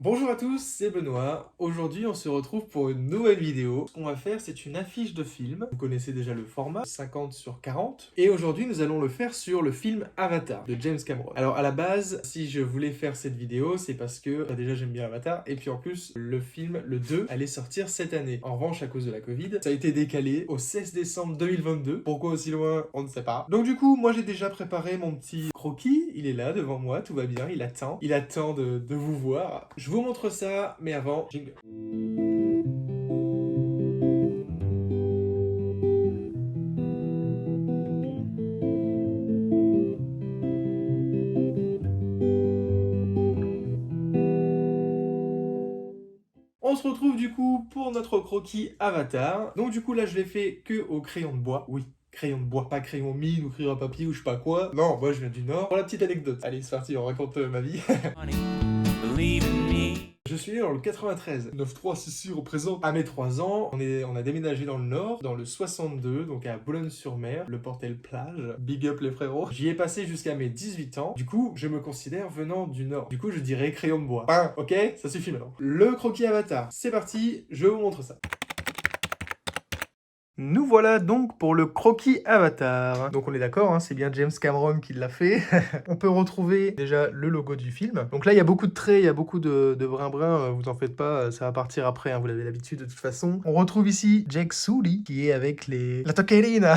Bonjour à tous, c'est Benoît. Aujourd'hui, on se retrouve pour une nouvelle vidéo. Ce qu'on va faire, c'est une affiche de film. Vous connaissez déjà le format, 50 sur 40. Et aujourd'hui, nous allons le faire sur le film Avatar de James Cameron. Alors à la base, si je voulais faire cette vidéo, c'est parce que déjà j'aime bien Avatar. Et puis en plus, le film, le 2, allait sortir cette année. En revanche, à cause de la Covid, ça a été décalé au 16 décembre 2022. Pourquoi aussi loin, on ne sait pas. Donc du coup, moi j'ai déjà préparé mon petit croquis. Il est là devant moi, tout va bien, il attend. Il attend de vous voir. Je vous montre ça, mais avant, jingle. On se retrouve du coup pour notre croquis Avatar. Donc du coup là je l'ai fait que au crayon de bois. Oui, crayon de bois, pas crayon mine ou crayon à papier ou je sais pas quoi. Non, moi je viens du Nord. Pour la petite anecdote. Allez, c'est parti, on raconte ma vie. Je suis né dans le 93. 9-3, c'est sûr, représente. À mes 3 ans, on a déménagé dans le Nord, dans le 62, donc à Boulogne-sur-Mer, le Portel plage. Big up les frérots. J'y ai passé jusqu'à mes 18 ans. Du coup, je me considère venant du Nord. Du coup, je dirais crayon de bois. Hein, ok? Ça suffit maintenant. Le croquis Avatar. C'est parti, je vous montre ça. Nous voilà donc pour le croquis Avatar. Donc on est d'accord, hein, c'est bien James Cameron qui l'a fait. On peut retrouver déjà le logo du film. Donc là, il y a beaucoup de traits, il y a beaucoup de brun-brun, vous en faites pas, ça va partir après, hein, vous l'avez l'habitude de toute façon. On retrouve ici Jake Sully, qui est avec la Toquerina.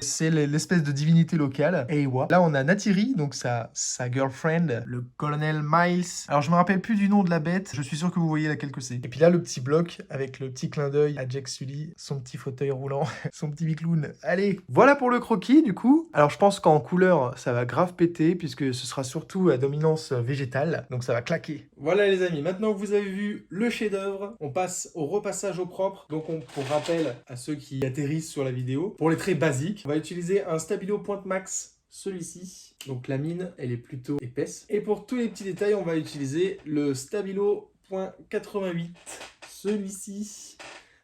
C'est l'espèce de divinité locale, Eywa. Là, on a Neytiri, donc sa girlfriend, le colonel Miles. Alors, je me rappelle plus du nom de la bête, je suis sûr que vous voyez laquelle que c'est. Et puis là, le petit bloc, avec le petit clin d'œil à Jake Sully, son petit fauteuil roulant, son petit bicloun. Allez, voilà pour le croquis, du coup. Alors, je pense qu'en couleur, ça va grave péter, puisque ce sera surtout à dominance végétale, donc ça va claquer. Voilà les amis, maintenant que vous avez vu le chef-d'œuvre, on passe au repassage au propre. Donc, pour rappel à ceux qui atterrissent sur la vidéo, pour les traits basiques, on va utiliser un stabilo pointe max, celui-ci. Donc la mine, elle est plutôt épaisse. Et pour tous les petits détails, on va utiliser le stabilo .88, celui-ci,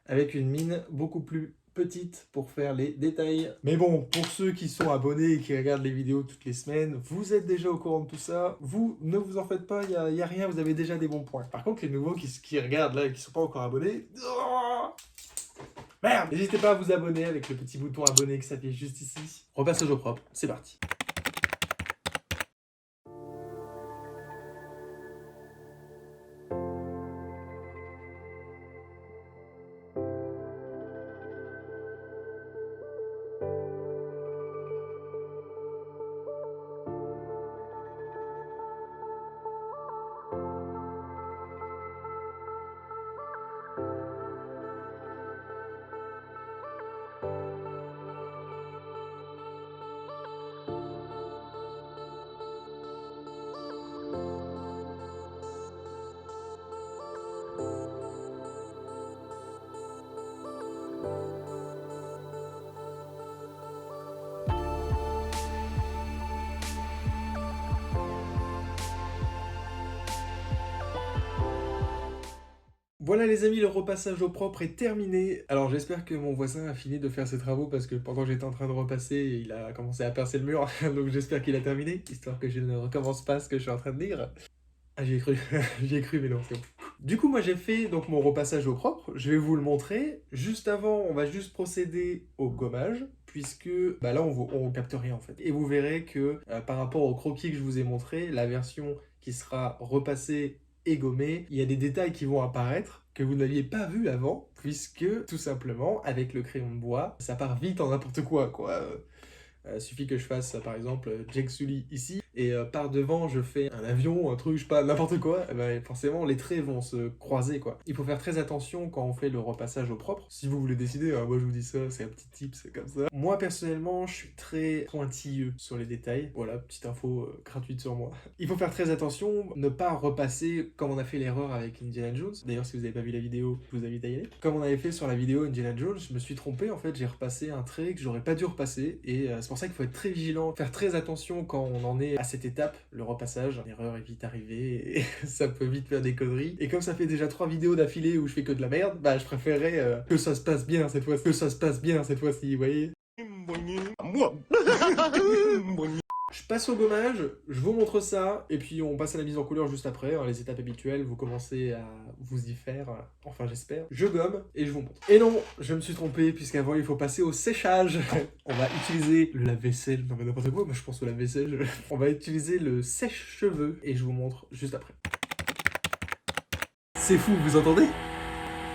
avec une mine beaucoup plus petite pour faire les détails. Mais bon, pour ceux qui sont abonnés et qui regardent les vidéos toutes les semaines, vous êtes déjà au courant de tout ça. Vous, ne vous en faites pas, il n'y a rien, vous avez déjà des bons points. Par contre, les nouveaux qui regardent là et qui sont pas encore abonnés... Merde! N'hésitez pas à vous abonner avec le petit bouton abonné qui s'affiche juste ici. Repassage au propre, c'est parti. Voilà les amis, le repassage au propre est terminé. Alors j'espère que mon voisin a fini de faire ses travaux parce que pendant que j'étais en train de repasser, il a commencé à percer le mur. Donc j'espère qu'il a terminé, histoire que je ne recommence pas ce que je suis en train de dire. Ah j'y ai cru, j'y ai cru mais non c'est bon. Du coup moi j'ai fait donc mon repassage au propre, je vais vous le montrer. Juste avant, on va juste procéder au gommage, puisque bah là on capte rien en fait. Et vous verrez que par rapport au croquis que je vous ai montré, la version qui sera repassée et gommée, il y a des détails qui vont apparaître que vous n'aviez pas vu avant, puisque tout simplement avec le crayon de bois, ça part vite en n'importe quoi. Suffit que je fasse par exemple Jake Sully ici et par devant je fais un avion, un truc, je sais pas, n'importe quoi, et ben, forcément les traits vont se croiser quoi. Il faut faire très attention quand on fait le repassage au propre. Si vous voulez décider, moi je vous dis ça, c'est un petit tip, c'est comme ça. Moi personnellement je suis très pointilleux sur les détails, voilà, petite info gratuite sur moi. Il faut faire très attention, ne pas repasser comme on a fait l'erreur avec Indiana Jones. D'ailleurs si vous n'avez pas vu la vidéo, je vous invite à y aller. Comme on avait fait sur la vidéo Indiana Jones, je me suis trompé en fait, j'ai repassé un trait que j'aurais pas dû repasser et c'est pour ça qu'il faut être très vigilant, faire très attention quand on en est à cette étape, le repassage. L'erreur est vite arrivée et ça peut vite faire des conneries. Et comme ça fait déjà 3 vidéos d'affilée où je fais que de la merde, bah je préférerais que ça se passe bien cette fois-ci, vous voyez. Je passe au gommage, je vous montre ça, et puis on passe à la mise en couleur juste après, hein, les étapes habituelles, vous commencez à vous y faire, enfin j'espère. Je gomme et je vous montre. Et non, je me suis trompé, puisqu'avant il faut passer au séchage. On va utiliser le lave-vaisselle, non mais n'importe quoi, moi je pense au lave-vaisselle. On va utiliser le sèche-cheveux, et je vous montre juste après. C'est fou, vous entendez?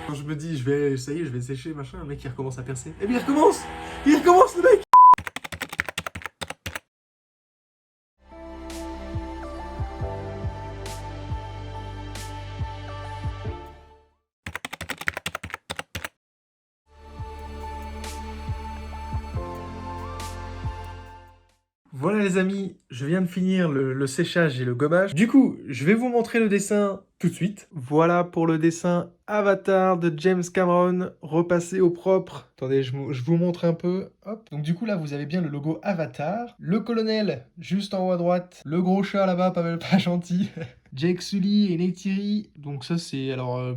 Quand je me dis, ça y est, je vais sécher, machin, le mec il recommence à percer. Et bien il recommence le mec. Voilà les amis, je viens de finir le séchage et le gommage. Du coup, je vais vous montrer le dessin tout de suite. Voilà pour le dessin Avatar de James Cameron, repassé au propre. Attendez, je vous montre un peu. Hop. Donc du coup là, vous avez bien le logo Avatar. Le colonel, juste en haut à droite. Le gros chat là-bas, pas gentil. Jake Sully et Neytiri, donc ça c'est alors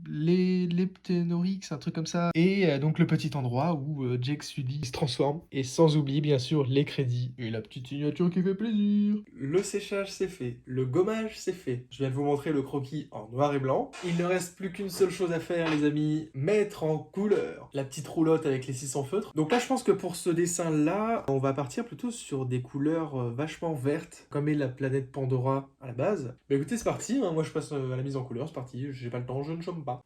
l'Epténorix, un truc comme ça. Et donc le petit endroit où Jake Sully se transforme. Et sans oublier bien sûr les crédits et la petite signature qui fait plaisir. Le séchage c'est fait, le gommage c'est fait. Je viens de vous montrer le croquis en noir et blanc. Il ne reste plus qu'une seule chose à faire les amis, mettre en couleur la petite roulotte avec les 600 feutres. Donc là je pense que pour ce dessin là, on va partir plutôt sur des couleurs vachement vertes, comme est la planète Pandora à la base. Bah écoutez, c'est parti, hein. Moi je passe à la mise en couleur, c'est parti, j'ai pas le temps, je ne chôme pas.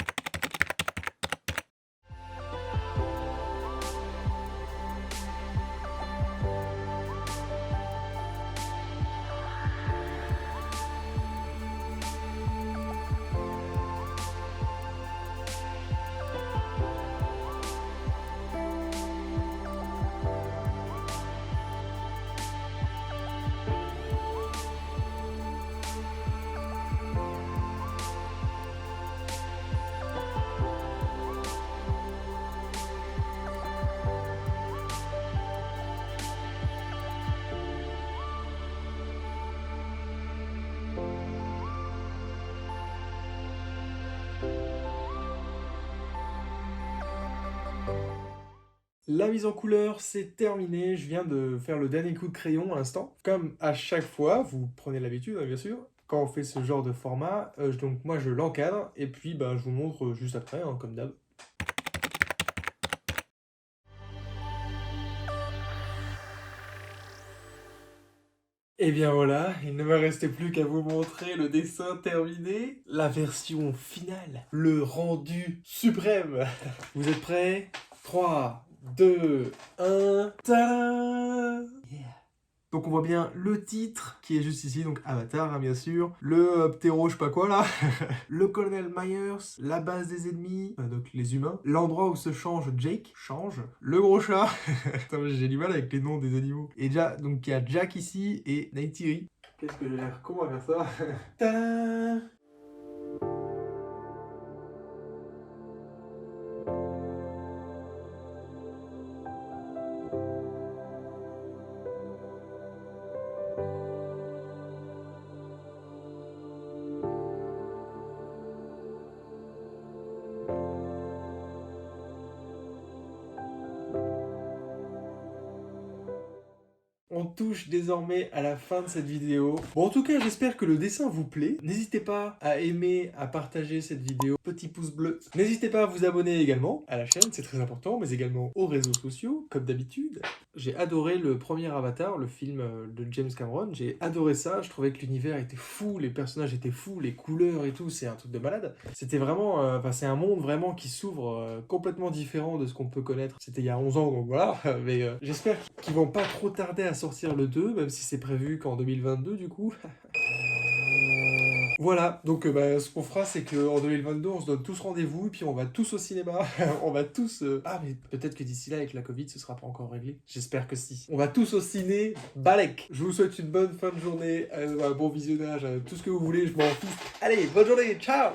La mise en couleur, c'est terminé. Je viens de faire le dernier coup de crayon à l'instant. Comme à chaque fois, vous prenez l'habitude, hein, bien sûr. Quand on fait ce genre de format, donc moi je l'encadre et puis bah, je vous montre juste après, hein, comme d'hab. Et bien voilà, il ne me restait plus qu'à vous montrer le dessin terminé, la version finale, le rendu suprême. Vous êtes prêts? 3, 2, 1, tadam! Yeah. Donc on voit bien le titre qui est juste ici, donc Avatar hein, bien sûr, le ptéro je sais pas quoi là, le colonel Myers, la base des ennemis, donc les humains, l'endroit où se change Jake, le gros chat, attends, j'ai du mal avec les noms des animaux, et déjà, donc il y a Jack ici et Neytiri. Qu'est-ce que j'ai l'air con à faire ça? Tadam! On touche désormais à la fin de cette vidéo. Bon, en tout cas, j'espère que le dessin vous plaît. N'hésitez pas à aimer, à partager cette vidéo. Petit pouce bleu. N'hésitez pas à vous abonner également à la chaîne, c'est très important, mais également aux réseaux sociaux, comme d'habitude. J'ai adoré le premier Avatar, le film de James Cameron. J'ai adoré ça. Je trouvais que l'univers était fou, les personnages étaient fous, les couleurs et tout, c'est un truc de malade. C'était vraiment... c'est un monde vraiment qui s'ouvre complètement différent de ce qu'on peut connaître. C'était il y a 11 ans, donc voilà. Mais j'espère qu'ils vont pas trop tarder à sortir le 2, même si c'est prévu qu'en 2022 du coup. Voilà, donc ce qu'on fera c'est qu'en 2022 on se donne tous rendez-vous et puis on va tous au cinéma, on va tous... Ah mais peut-être que d'ici là avec la Covid ce sera pas encore réglé, j'espère que si. On va tous au ciné, balèque. Je vous souhaite une bonne fin de journée, un bon visionnage, tout ce que vous voulez, je m'en fiche. Allez, bonne journée, ciao.